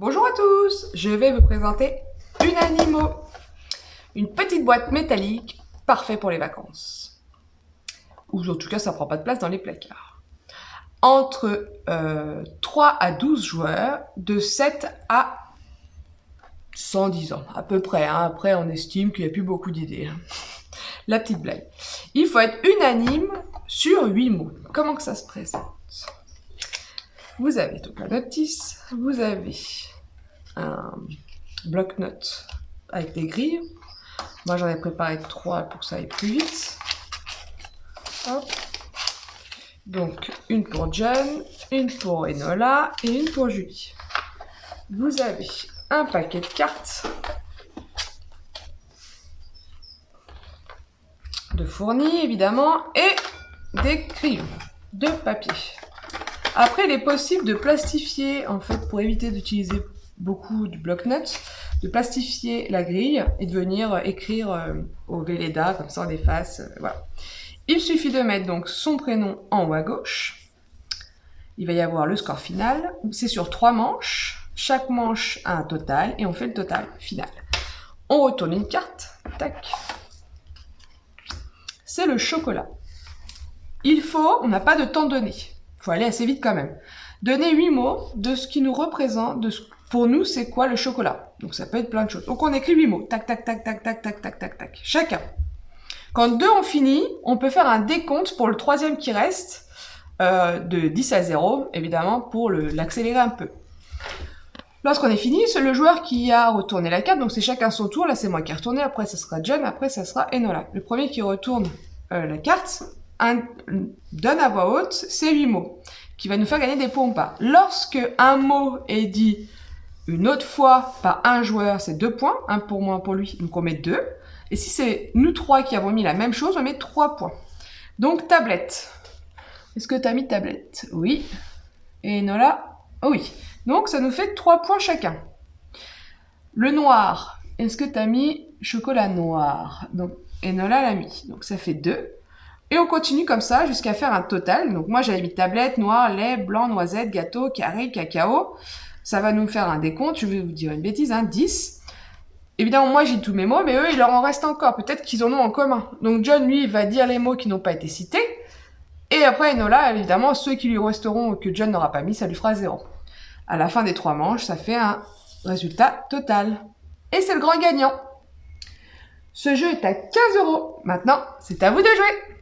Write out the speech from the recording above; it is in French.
Bonjour à tous, je vais vous présenter Unanimo, une petite boîte métallique parfaite pour les vacances. Ou en tout cas, ça ne prend pas de place dans les placards. Entre 3 à 12 joueurs, de 7 à 110 ans, à peu près. Hein. Après, on estime qu'il n'y a plus beaucoup d'idées. La petite blague. Il faut être unanime sur 8 mots. Comment que ça se présente? Vous avez donc la notice, vous avez un bloc-notes avec des grilles. Moi, j'en ai préparé 3 pour que ça aille plus vite. Hop. Donc, une pour John, une pour Enola et une pour Julie. Vous avez un paquet de cartes de fournis, évidemment, et des crayons de papier. Après, il est possible de plastifier, en fait, pour éviter d'utiliser beaucoup de bloc-notes, de plastifier la grille et de venir écrire au Velleda, comme ça on efface, voilà. Il suffit de mettre donc son prénom en haut à gauche. Il va y avoir le score final. C'est sur 3 manches. Chaque manche a un total et on fait le total final. On retourne une carte. Tac. C'est le chocolat. On n'a pas de temps donné. Il faut aller assez vite quand même. Donner 8 mots de ce qui nous représente, pour nous, c'est quoi le chocolat? Donc ça peut être plein de choses. Donc on écrit 8 mots. Tac, tac, tac, tac, tac, tac, tac, tac, tac. Chacun. Quand 2 ont fini, on peut faire un décompte pour le troisième qui reste, de 10 à 0, évidemment, pour l'accélérer un peu. Lorsqu'on est fini, c'est le joueur qui a retourné la carte, donc c'est chacun son tour. Là, c'est moi qui ai retourné, après ça sera John, après ça sera Enola. Le premier qui retourne la carte donne à voix haute ces 8 mots, qui va nous faire gagner des points ou pas. Lorsque un mot est dit une autre fois par un joueur, c'est 2 points, un pour moi, un pour lui, donc on met 2. Et si c'est nous 3 qui avons mis la même chose, on met 3 points. Donc, tablette. Est-ce que tu as mis tablette? Oui. Et Enola? Oui. Donc, ça nous fait 3 points chacun. Le noir. Est-ce que tu as mis chocolat noir? Donc, Enola l'a mis. Donc, ça fait 2. Et on continue comme ça jusqu'à faire un total. Donc, moi, j'avais mis tablette, noir, lait, blanc, noisette, gâteau, carré, cacao. Ça va nous faire un décompte. Je vais vous dire une bêtise, hein, 10. Évidemment, moi, j'ai tous mes mots, mais eux, il leur en reste encore. Peut-être qu'ils en ont en commun. Donc, John, lui, il va dire les mots qui n'ont pas été cités. Et après, Enola, évidemment, ceux qui lui resteront que John n'aura pas mis, ça lui fera 0. À la fin des 3 manches, ça fait un résultat total. Et c'est le grand gagnant. Ce jeu est à 15 €. Maintenant, c'est à vous de jouer.